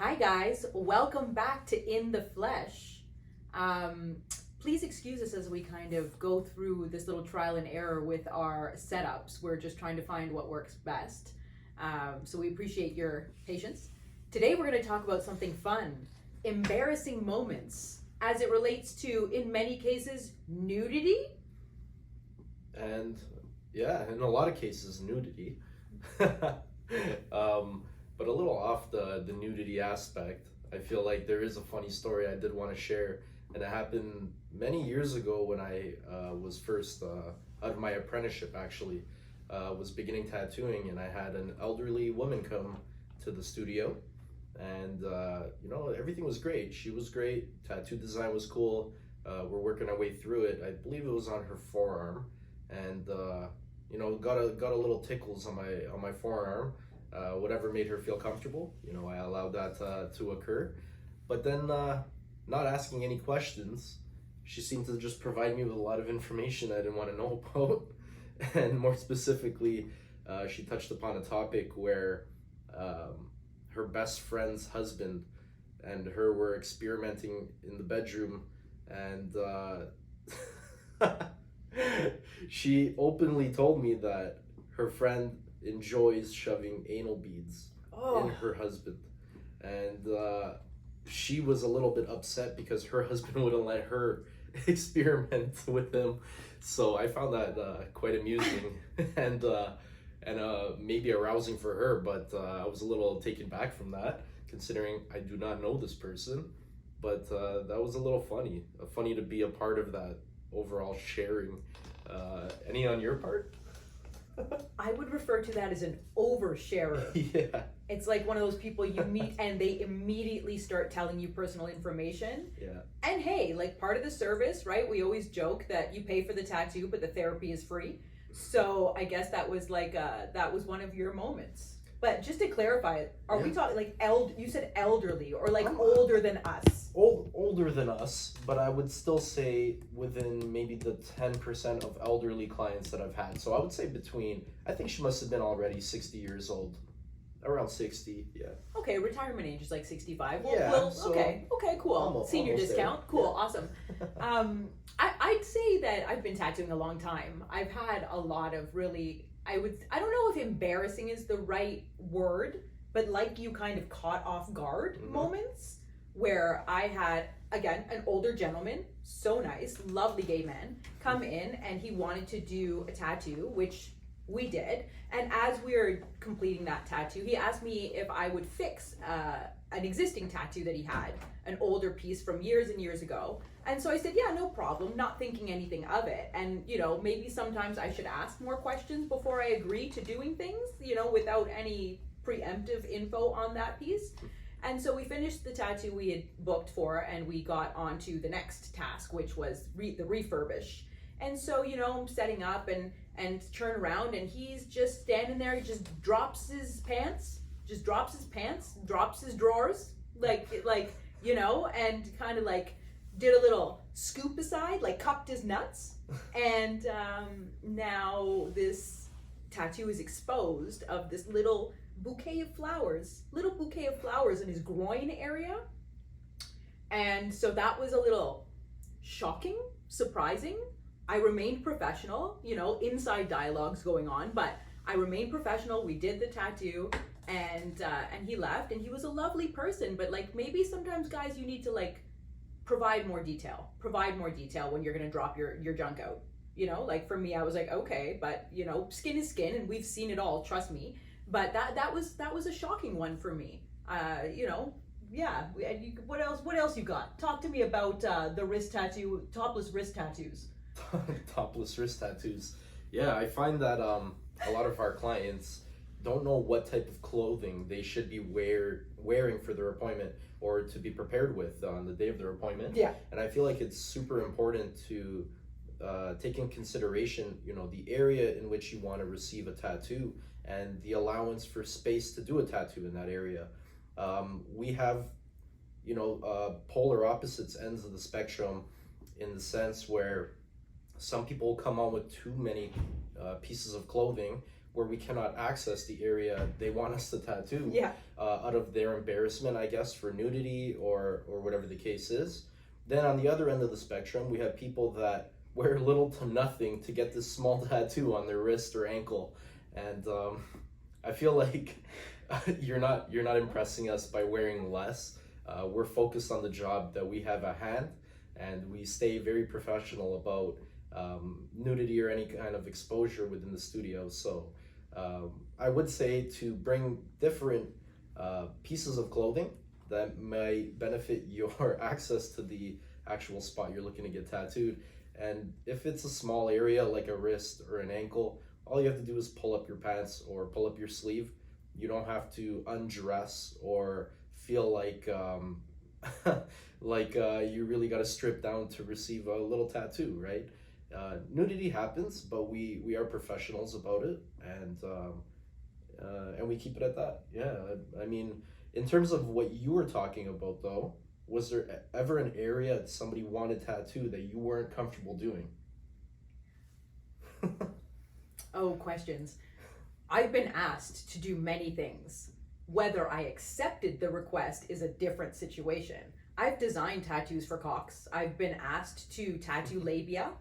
Hi guys, welcome back to In the Flesh. Please excuse us as we kind of go through this little trial and error with our setups. We're just trying to find what works best. So we appreciate your patience. Today we're going to talk about something fun, embarrassing moments as it relates to, in many cases, nudity. And yeah, in a lot of cases, nudity. But a little off the nudity aspect. I feel like there is a funny story I did want to share, and it happened many years ago when I was first out of my apprenticeship. Actually, was beginning tattooing, and I had an elderly woman come to the studio, and everything was great. She was great. Tattoo design was cool. We're working our way through it. I believe it was on her forearm, and got a little tickles on my forearm. Whatever made her feel comfortable, I allowed that to occur. But then, not asking any questions, she seemed to just provide me with a lot of information I didn't want to know about. And more specifically, she touched upon a topic where her best friend's husband and her were experimenting in the bedroom, and she openly told me that her friend enjoys shoving anal beads in her husband, and she was a little bit upset because her husband wouldn't let her experiment with him. So I found that quite amusing and maybe arousing for her, but I was a little taken back from that, considering I do not know this person. But that was a little funny to be a part of that overall sharing. Any on your part? I would refer to that as an oversharer. Yeah. It's like one of those people you meet and they immediately start telling you personal information. Yeah. And hey, like part of the service, right? We always joke that you pay for the tattoo, but the therapy is free. So I guess that was like that was one of your moments. But just to clarify, are we talking like you said elderly or like older than us? Older than us, but I would still say within maybe the 10% of elderly clients that I've had. So I would say I think she must have been already 60 years old. Around 60, yeah. Okay, retirement age is like 65. Yeah, so okay, cool. Senior almost discount, there. cool, Yeah. awesome. I'd say that I've been tattooing a long time. I've had a lot of really, I don't know if embarrassing is the right word, but like you kind of caught off guard moments where I had, again, an older gentleman, so nice, lovely gay man, come in and he wanted to do a tattoo, which we did. And as we were completing that tattoo, he asked me if I would fix an existing tattoo that he had, an older piece from years and years ago. And so I said, yeah, no problem, not thinking anything of it. And, maybe sometimes I should ask more questions before I agree to doing things, without any preemptive info on that piece. And so we finished the tattoo we had booked for, and we got on to the next task, which was the refurbish. And so, I'm setting up and turn around, and he's just standing there. He just drops his pants, drops his drawers, and kind of like did a little scoop aside, like cupped his nuts. And now this tattoo is exposed of this little bouquet of flowers in his groin area. And so that was a little shocking, surprising. I remained professional, inside dialogues going on, but I remained professional. We did the tattoo, and he left, and he was a lovely person. But like maybe sometimes, guys, you need to like provide more detail when you're gonna drop your junk out. Like for me, I was like, okay, but skin is skin, and we've seen it all. Trust me. But that was a shocking one for me. Yeah. What else you got? Talk to me about the wrist tattoo, topless wrist tattoos. Topless wrist tattoos. Yeah, I find that a lot of our clients don't know what type of clothing they should be wearing for their appointment or to be prepared with on the day of their appointment. Yeah. And I feel like it's super important to take in consideration, the area in which you want to receive a tattoo and the allowance for space to do a tattoo in that area. We have, polar opposites ends of the spectrum in the sense where some people come on with too many pieces of clothing, where we cannot access the area they want us to tattoo Yeah. out of their embarrassment, I guess, for nudity or whatever the case is. Then on the other end of the spectrum, we have people that wear little to nothing to get this small tattoo on their wrist or ankle, and I feel like you're not impressing us by wearing less. We're focused on the job that we have at hand, and we stay very professional about nudity or any kind of exposure within the studio. So I would say to bring different pieces of clothing that might benefit your access to the actual spot you're looking to get tattooed. And if it's a small area like a wrist or an ankle, all you have to do is pull up your pants or pull up your sleeve. You don't have to undress or feel like you really got to strip down to receive a little tattoo, right? Nudity happens, but we are professionals about it, and we keep it at that. Yeah, I mean, in terms of what you were talking about, though, was there ever an area that somebody wanted tattoo that you weren't comfortable doing? Oh, questions. I've been asked to do many things. Whether I accepted the request is a different situation. I've designed tattoos for cocks. I've been asked to tattoo labia.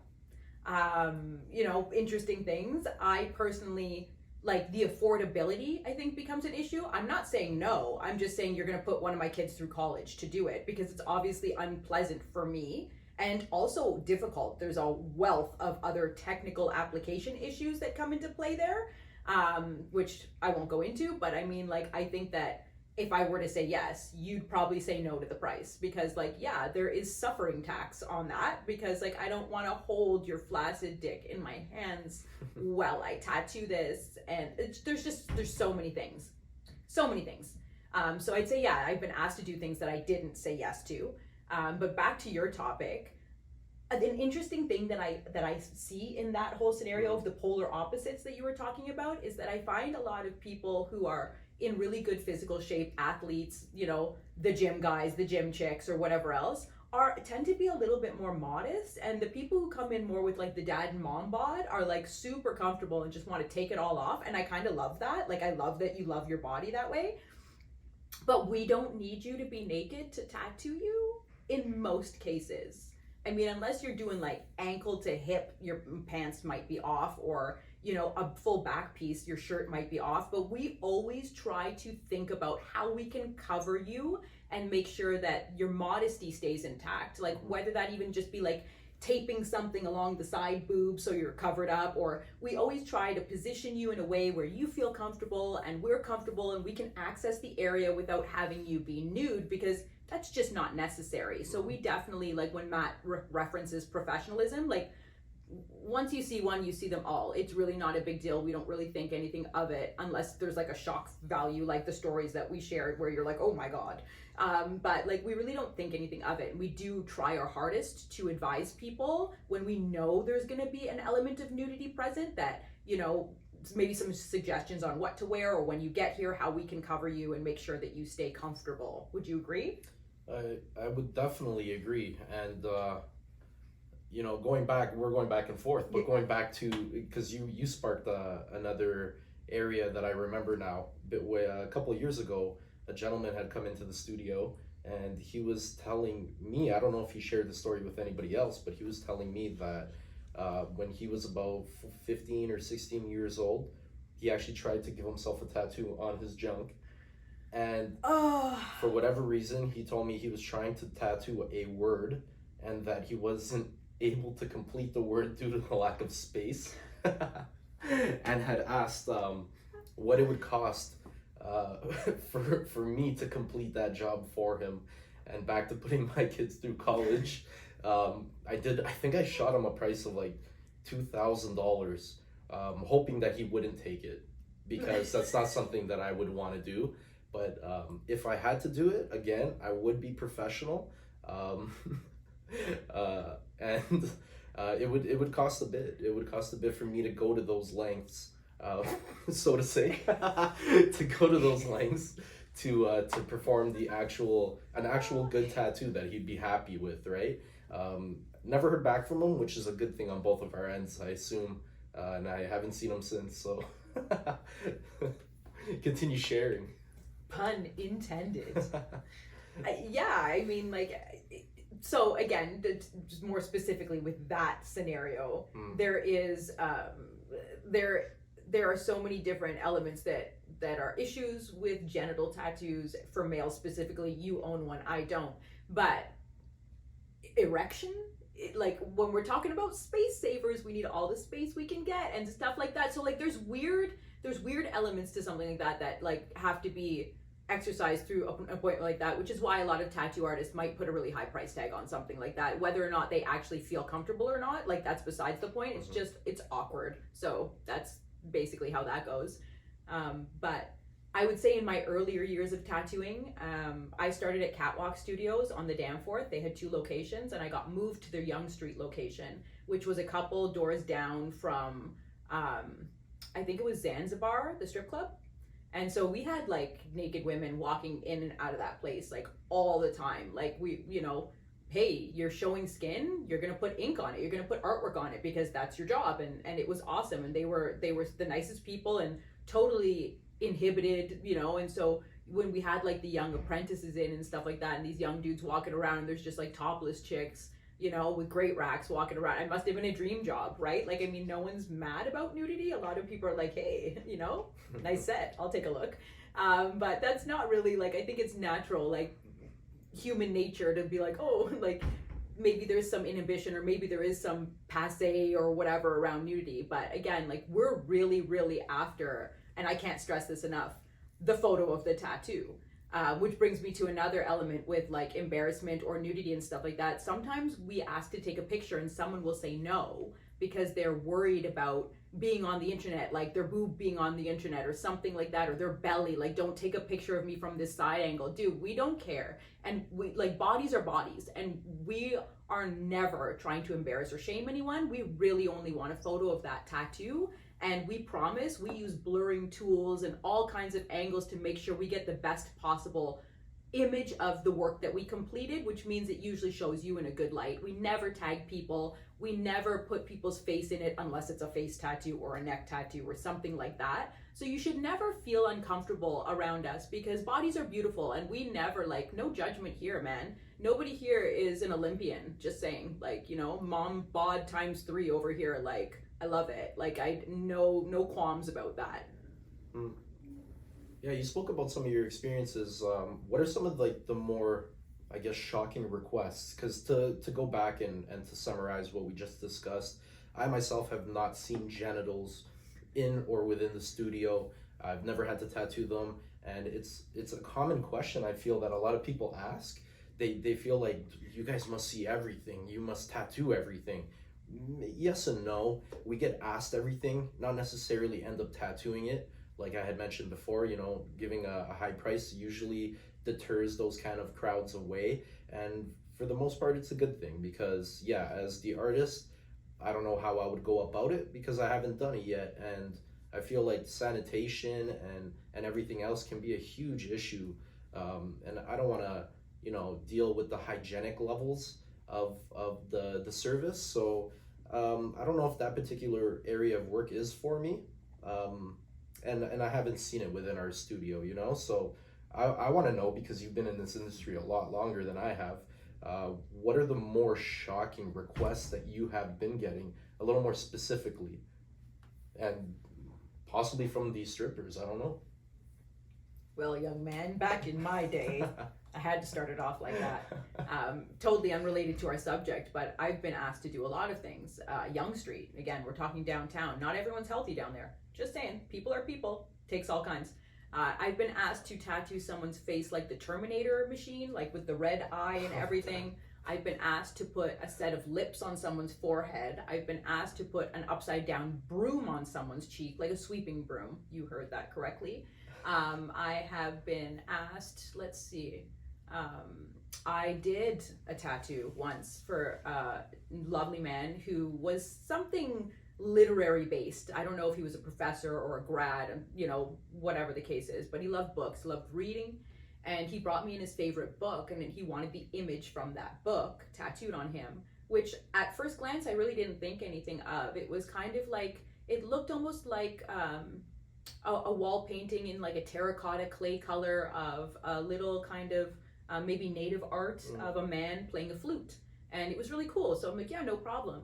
Interesting things. I personally, like, the affordability, I think, becomes an issue. I'm not saying no. I'm just saying you're going to put one of my kids through college to do it, because it's obviously unpleasant for me and also difficult. There's a wealth of other technical application issues that come into play there, which I won't go into. But I mean, like, I think that if I were to say yes, you'd probably say no to the price, because, like, yeah, there is suffering tax on that, because, like, I don't want to hold your flaccid dick in my hands while I tattoo this, and there's so many things. So I'd say, yeah, I've been asked to do things that I didn't say yes to. But back to your topic, an interesting thing that I see in that whole scenario of the polar opposites that you were talking about is that I find a lot of people who are in really good physical shape, athletes, the gym guys, the gym chicks, or whatever else, tend to be a little bit more modest. And the people who come in more with, like, the dad and mom bod are, like, super comfortable and just want to take it all off. And I kind of love that. Like, I love that you love your body that way. But we don't need you to be naked to tattoo you in most cases. I mean, unless you're doing, like, ankle to hip, your pants might be off, or a full back piece, your shirt might be off. But we always try to think about how we can cover you and make sure that your modesty stays intact. Like, whether that even just be, like, taping something along the side boob so you're covered up, or we always try to position you in a way where you feel comfortable and we're comfortable and we can access the area without having you be nude, because that's just not necessary. So we definitely, like, when Matt references professionalism, like, once you see one, you see them all. It's really not a big deal. We don't really think anything of it unless there's, like, a shock value, like the stories that we shared where you're like, oh my God. But, like, we really don't think anything of it. We do try our hardest to advise people when we know there's going to be an element of nudity present, that, maybe some suggestions on what to wear, or when you get here, how we can cover you and make sure that you stay comfortable. Would you agree? I would definitely agree. And we're going back and forth, but going back to, because you sparked another area that I remember now. A couple of years ago, a gentleman had come into the studio, and he was telling me, I don't know if he shared the story with anybody else, but he was telling me that when he was about 15 or 16 years old, he actually tried to give himself a tattoo on his junk. And for whatever reason, he told me he was trying to tattoo a word, and that he wasn't able to complete the word due to the lack of space, and had asked what it would cost for me to complete that job for him. And back to putting my kids through college, I think I shot him a price of like $2,000, hoping that he wouldn't take it, because that's not something that I would want to do. But if I had to do it again, I would be professional. And it would cost a bit. It would cost a bit for me to go to those lengths, so to say, to go to those lengths to perform an actual good tattoo that he'd be happy with, right? Never heard back from him, which is a good thing on both of our ends, I assume, and I haven't seen him since. So Continue sharing. Pun intended. Yeah, I mean, like, so again, just more specifically with that scenario, there is there are so many different elements that are issues with genital tattoos for males specifically. You own one, I don't, but erection, like when we're talking about space savers, we need all the space we can get and stuff like that. So like there's weird elements to something like that like have to be exercised through an appointment like that, which is why a lot of tattoo artists might put a really high price tag on something like that. Whether or not they actually feel comfortable or not, like that's besides the point. It's just, it's awkward. So that's basically how that goes. But I would say in my earlier years of tattooing, I started at Catwalk Studios on the Danforth. They had 2 locations, and I got moved to their Yonge Street location, which was a couple doors down from, I think it was Zanzibar, the strip club. And so we had like naked women walking in and out of that place like all the time. Like we, you know, hey, you're showing skin, you're gonna put ink on it, you're gonna put artwork on it because that's your job. And it was awesome. And they were the nicest people and totally inhibited, you know. And so when we had like the young apprentices in and stuff like that, and these young dudes walking around, and there's just like topless chicks, you know, with great racks walking around. It must have been a dream job, right? Like, I mean, no one's mad about nudity. A lot of people are like, hey, you know, nice set, I'll take a look. But that's not really, like, I think it's natural, like, human nature to be like, oh, like, maybe there's some inhibition or maybe there is some passe or whatever around nudity. But again, like, we're really, really after, and I can't stress this enough, the photo of the tattoo. Which brings me to another element with like embarrassment or nudity and stuff like that. Sometimes we ask to take a picture and someone will say no because they're worried about being on the internet, like their boob being on the internet or something like that, or their belly, like don't take a picture of me from this side angle. Dude, we don't care. And we, like, bodies are bodies, and we are never trying to embarrass or shame anyone. We really only want a photo of that tattoo. And we promise we use blurring tools and all kinds of angles to make sure we get the best possible image of the work that we completed, which means it usually shows you in a good light. We never tag people. We never put people's face in it unless it's a face tattoo or a neck tattoo or something like that. So you should never feel uncomfortable around us because bodies are beautiful, and we never, like, no judgment here, man. Nobody here is an Olympian, just saying, like, you know, mom bod times 3 over here, like, I love it. Like, I no qualms about that. Yeah, you spoke about some of your experiences. What are some of like the more, I guess, shocking requests? Because to go back and to summarize what we just discussed, I myself have not seen genitals in or within the studio. I've never had to tattoo them, and it's a common question I feel that a lot of people ask. They feel like, you guys must see everything. You must tattoo everything. Yes and no. We get asked everything, not necessarily end up tattooing it. Like I had mentioned before, you know, giving a high price usually deters those kind of crowds away. And for the most part, it's a good thing because, yeah, as the artist, I don't know how I would go about it because I haven't done it yet. And I feel like sanitation and everything else can be a huge issue. And I don't want to, you know, deal with the hygienic levels of the service. So I don't know if that particular area of work is for me. And I haven't seen it within our studio, you know? So I want to know, because you've been in this industry a lot longer than I have, what are the more shocking requests that you have been getting, a little more specifically? And possibly from these strippers, I don't know. Well, young man, back in my day, I had to start it off like that. Totally unrelated to our subject, but I've been asked to do a lot of things. Yonge Street, again, we're talking downtown. Not everyone's healthy down there. Just saying, people are people. Takes all kinds. I've been asked to tattoo someone's face like the Terminator machine, like with the red eye and everything. I've been asked to put a set of lips on someone's forehead. I've been asked to put an upside down broom on someone's cheek, like a sweeping broom. You heard that correctly. I have been asked, let's see, I did a tattoo once for a lovely man who was something literary based. I don't know if he was a professor or a grad, you know, whatever the case is, but he loved books, loved reading, and he brought me in his favorite book, and he wanted the image from that book tattooed on him, which at first glance I really didn't think anything of. It was kind of like, it looked almost like a wall painting in like a terracotta clay color of a little kind of maybe native art of a man playing a flute, and it was really cool. So I'm like, yeah, no problem.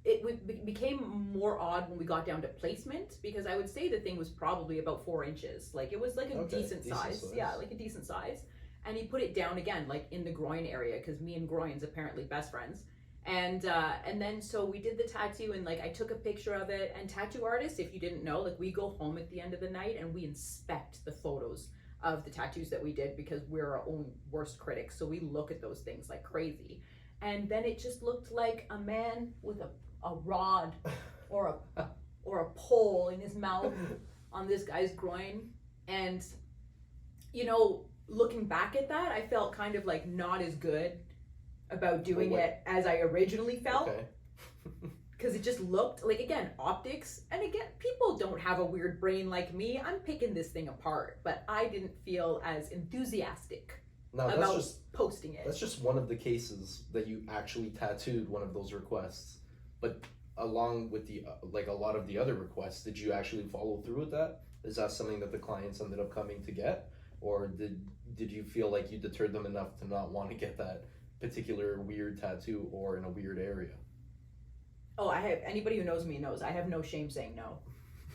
It became more odd when we got down to placement, because I would say the thing was probably about 4 inches. Like it was like a decent size. Yeah, like a decent size. And he put it down again, like in the groin area, because me and groin's apparently best friends. And then so we did the tattoo, and like I took a picture of it. And tattoo artists, if you didn't know, like we go home at the end of the night and we inspect the photos of the tattoos that we did, because we're our own worst critics. So we look at those things like crazy. And then it just looked like a man with a rod or a pole in his mouth on this guy's groin. And you know, looking back at that, I felt kind of like not as good about doing it as I originally felt. Okay. Because it just looked like, again, optics, and again, people don't have a weird brain like me. I'm picking this thing apart, but I didn't feel as enthusiastic about posting it. That's just one of the cases that you actually tattooed one of those requests. But along with the like a lot of the other requests, did you actually follow through with that? Is that something that the clients ended up coming to get, or did you feel like you deterred them enough to not want to get that particular weird tattoo or in a weird area? Oh, I have, anybody who knows me knows I have no shame saying no.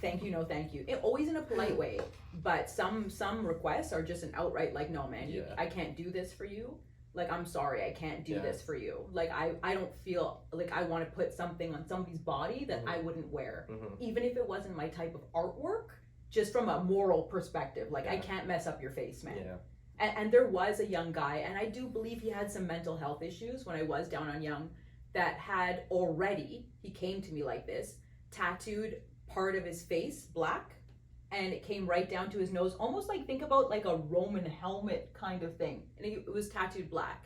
Thank you, no thank you. Always in a polite way, but some requests are just an outright like, no man, I can't do this for you. Like, I'm sorry, I can't do this for you. Like, I don't feel like I want to put something on somebody's body that I wouldn't wear, even if it wasn't my type of artwork, just from a moral perspective. Like, I can't mess up your face, man. And there was a young guy, and I do believe he had some mental health issues when I was down on Young, that had already, he came to me like this, tattooed part of his face black, and it came right down to his nose, almost like, think about like a Roman helmet kind of thing, and it was tattooed black.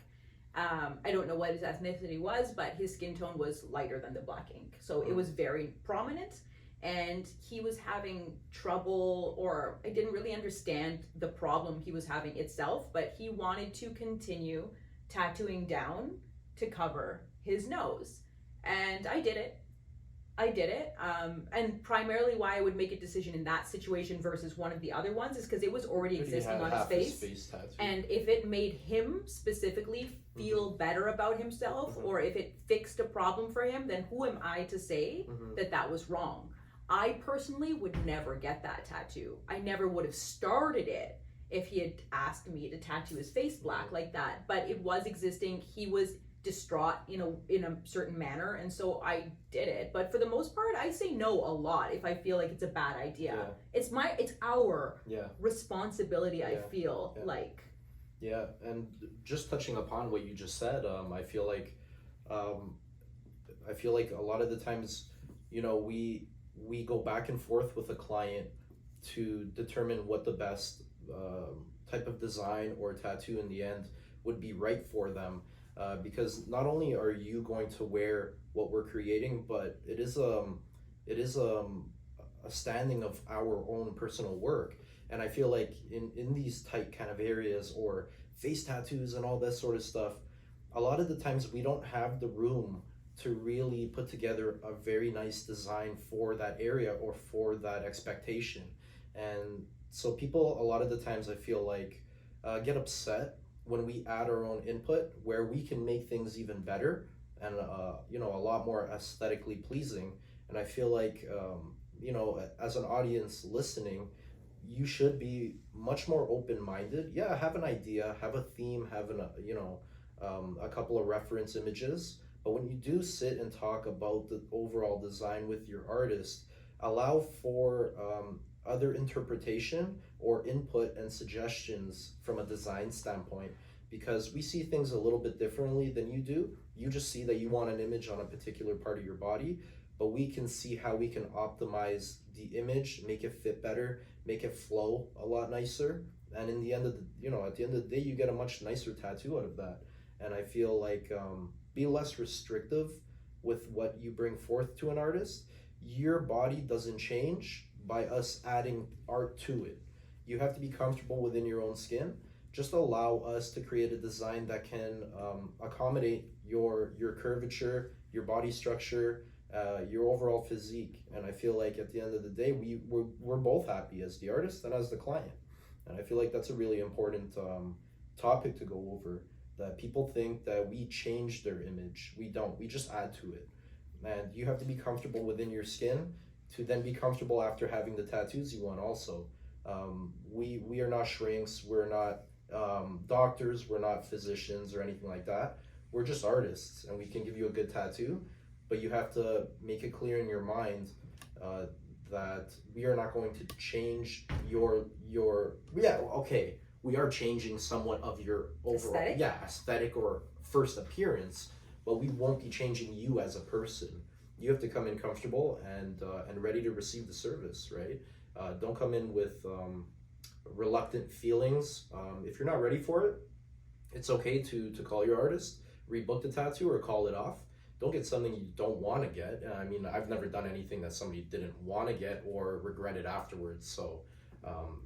I don't know what his ethnicity was, but his skin tone was lighter than the black ink, so it was very prominent. And he was having trouble, or I didn't really understand the problem he was having itself, but he wanted to continue tattooing down to cover his nose. And I did it. And primarily why I would make a decision in that situation versus one of the other ones is because it was already existing on his face. And if it made him specifically feel better about himself, or if it fixed a problem for him, then who am I to say that was wrong? I personally would never get that tattoo. I never would have started it if he had asked me to tattoo his face black like that. But it was existing. He was distraught in a certain manner, and so I did it. But for the most part, I say no a lot if I feel like it's a bad idea. It's our responsibility. I feel like. Yeah, and just touching upon what you just said, I feel like a lot of the times, you know, we go back and forth with a client to determine what the best type of design or tattoo in the end would be right for them, because not only are you going to wear what we're creating, but it is a standing of our own personal work. And I feel like in these tight kind of areas, or face tattoos and all that sort of stuff, a lot of the times we don't have the room to really put together a very nice design for that area or for that expectation. And so people, a lot of the times, I feel like get upset when we add our own input, where we can make things even better and you know, a lot more aesthetically pleasing. And I feel like you know, as an audience listening, you should be much more open-minded. Yeah, have an idea, have a theme, have a couple of reference images. But when you do sit and talk about the overall design with your artist, allow for other interpretation or input and suggestions from a design standpoint, because we see things a little bit differently than you do. You just see that you want an image on a particular part of your body, but we can see how we can optimize the image, make it fit better, make it flow a lot nicer. And in the end of at the end of the day, you get a much nicer tattoo out of that. And I feel like be less restrictive with what you bring forth to an artist. Your body doesn't change by us adding art to it. You have to be comfortable within your own skin. Just allow us to create a design that can accommodate your curvature, your body structure, your overall physique. And I feel like at the end of the day, we're both happy as the artist and as the client. And I feel like that's a really important topic to go over. That people think that we change their image. We don't. We just add to it. And you have to be comfortable within your skin to then be comfortable after having the tattoos you want also. We are not shrinks. We're not doctors. We're not physicians or anything like that. We're just artists, and we can give you a good tattoo, but you have to make it clear in your mind that we are not going to change your yeah, okay, we are changing somewhat of your overall aesthetic or first appearance, but we won't be changing you as a person. You have to come in comfortable and ready to receive the service, right? Don't come in with reluctant feelings. If you're not ready for it, it's okay to call your artist, rebook the tattoo, or call it off. Don't get something you don't want to get. I mean, I've never done anything that somebody didn't want to get or regretted afterwards. So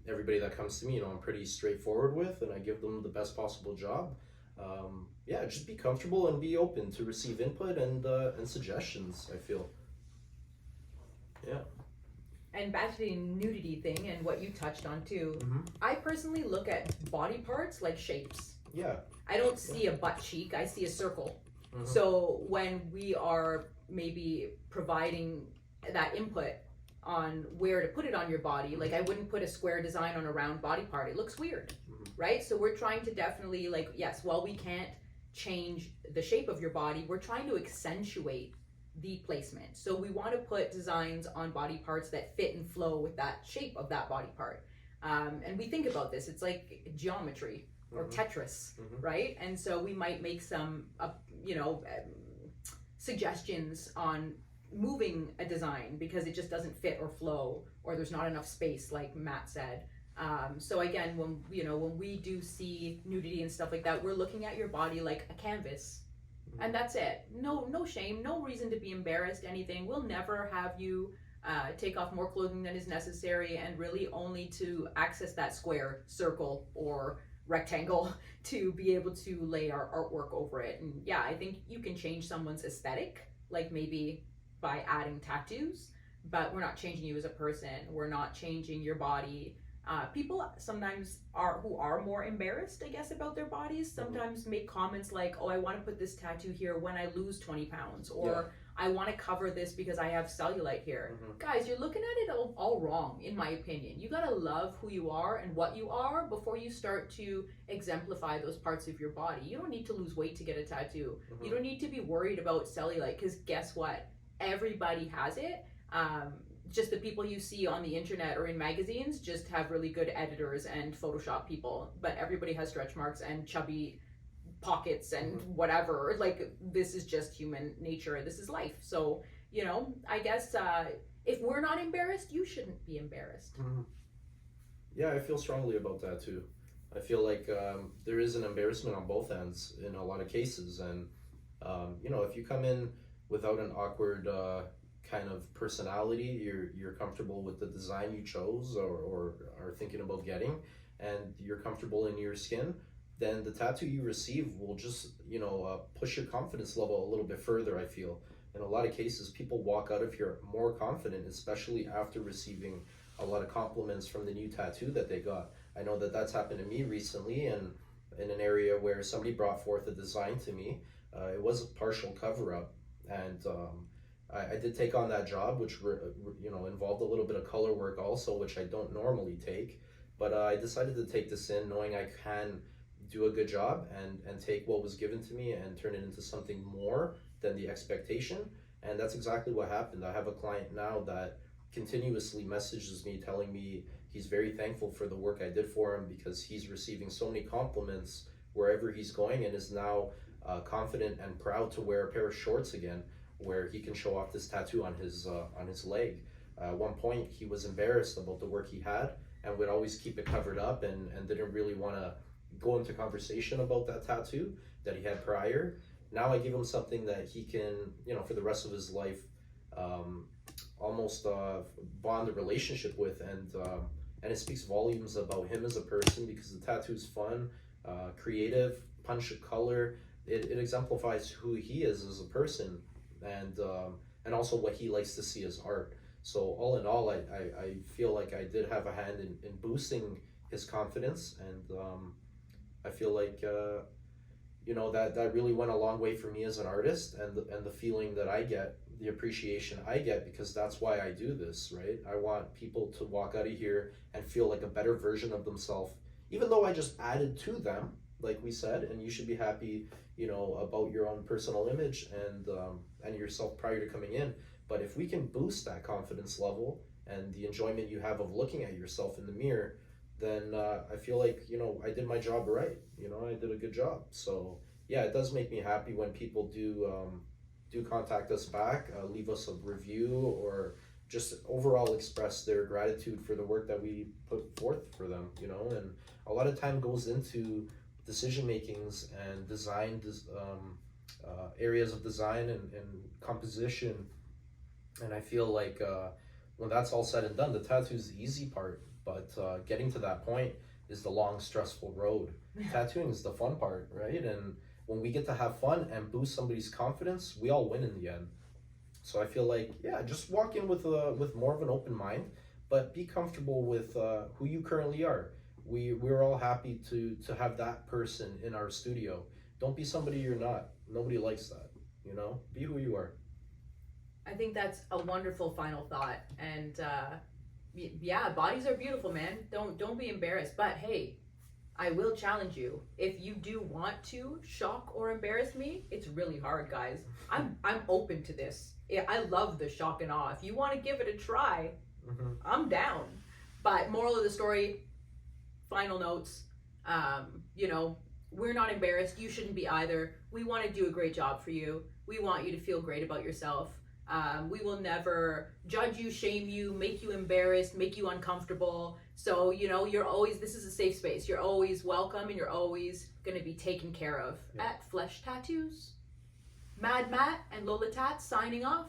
everybody that comes to me, I'm pretty straightforward with, and I give them the best possible job. Yeah, just be comfortable and be open to receive input and suggestions, I feel. Yeah. And back to the nudity thing and what you touched on too, Mm-hmm. I personally look at body parts like shapes. Yeah. I don't see a butt cheek, I see a circle. Mm-hmm. So when we are maybe providing that input on where to put it on your body, like I wouldn't put a square design on a round body part, it looks weird, right? So we're trying to definitely, like, yes, while we can't change the shape of your body, we're trying to accentuate the placement. So we want to put designs on body parts that fit and flow with that shape of that body part. And we think about this, it's like geometry or Tetris, right? And so we might make some, suggestions on moving a design because it just doesn't fit or flow, or there's not enough space, like Matt said. So again, when we do see nudity and stuff like that, we're looking at your body like a canvas, and that's it. No shame, no reason to be embarrassed, anything. We'll never have you take off more clothing than is necessary, and really only to access that square, circle, or rectangle to be able to lay our artwork over it. And yeah, I think you can change someone's aesthetic, like maybe by adding tattoos, but we're not changing you as a person. We're not changing your body. People sometimes who are more embarrassed, I guess, about their bodies, sometimes make comments like, oh, I want to put this tattoo here when I lose 20 pounds, or I want to cover this because I have cellulite here. Guys, you're looking at it all wrong, in my opinion. You gotta love who you are and what you are before you start to exemplify those parts of your body. You don't need to lose weight to get a tattoo. You don't need to be worried about cellulite, because guess what? Everybody has it. Just the people you see on the internet or in magazines just have really good editors and Photoshop people, but everybody has stretch marks and chubby pockets and whatever. Like, this is just human nature. This is life. So, I guess if we're not embarrassed, you shouldn't be embarrassed. Yeah, I feel strongly about that too. I feel like there is an embarrassment on both ends in a lot of cases, and if you come in without an awkward kind of personality, you're comfortable with the design you chose or are thinking about getting, and you're comfortable in your skin, then the tattoo you receive will just push your confidence level a little bit further. I feel in a lot of cases people walk out of here more confident, especially after receiving a lot of compliments from the new tattoo that they got. I know that that's happened to me recently, and in an area where somebody brought forth a design to me. It was a partial cover-up, and I did take on that job, which involved a little bit of color work also, which I don't normally take, but I decided to take this in knowing I can do a good job and take what was given to me and turn it into something more than the expectation. And that's exactly what happened. I have a client now that continuously messages me telling me he's very thankful for the work I did for him, because he's receiving so many compliments wherever he's going, and is now confident and proud to wear a pair of shorts again, where he can show off this tattoo on his leg. At one point he was embarrassed about the work he had and would always keep it covered up and didn't really want to go into conversation about that tattoo that he had prior. Now I give him something that he can, for the rest of his life, almost bond a relationship with, and it speaks volumes about him as a person, because the tattoo is fun, creative, punch of color. It exemplifies who he is as a person, and and also what he likes to see as art. So all in all, I feel like I did have a hand in boosting his confidence, and I feel like that really went a long way for me as an artist, and the feeling that I get, the appreciation I get, because that's why I do this, right? I want people to walk out of here and feel like a better version of themselves, even though I just added to them, like we said. And you should be happy, about your own personal image and yourself prior to coming in. But if we can boost that confidence level and the enjoyment you have of looking at yourself in the mirror, then I feel like I did my job right. I did a good job. So yeah, it does make me happy when people do contact us back, leave us a review, or just overall express their gratitude for the work that we put forth for them. And a lot of time goes into decision makings and design, areas of design and composition. And I feel like when that's all said and done, the tattoo is the easy part, but getting to that point is the long, stressful road. Tattooing is the fun part, right? And when we get to have fun and boost somebody's confidence, we all win in the end. So I feel like, yeah, just walk in with more of an open mind, but be comfortable with who you currently are. We're all happy to have that person in our studio. Don't be somebody you're not. Nobody likes that. Be who you are. I think that's a wonderful final thought. And yeah, bodies are beautiful, man. Don't be embarrassed. But hey, I will challenge you. If you do want to shock or embarrass me, it's really hard, guys. I'm open to this. I love the shock and awe. If you want to give it a try, I'm down. But moral of the story, final notes, we're not embarrassed. You shouldn't be either. We want to do a great job for you. We want you to feel great about yourself. We will never judge you, shame you, make you embarrassed, make you uncomfortable. So, you're always, this is a safe space. You're always welcome, and you're always going to be taken care of at Flesh Tattoos. Mad Matt and Lola Tat signing off.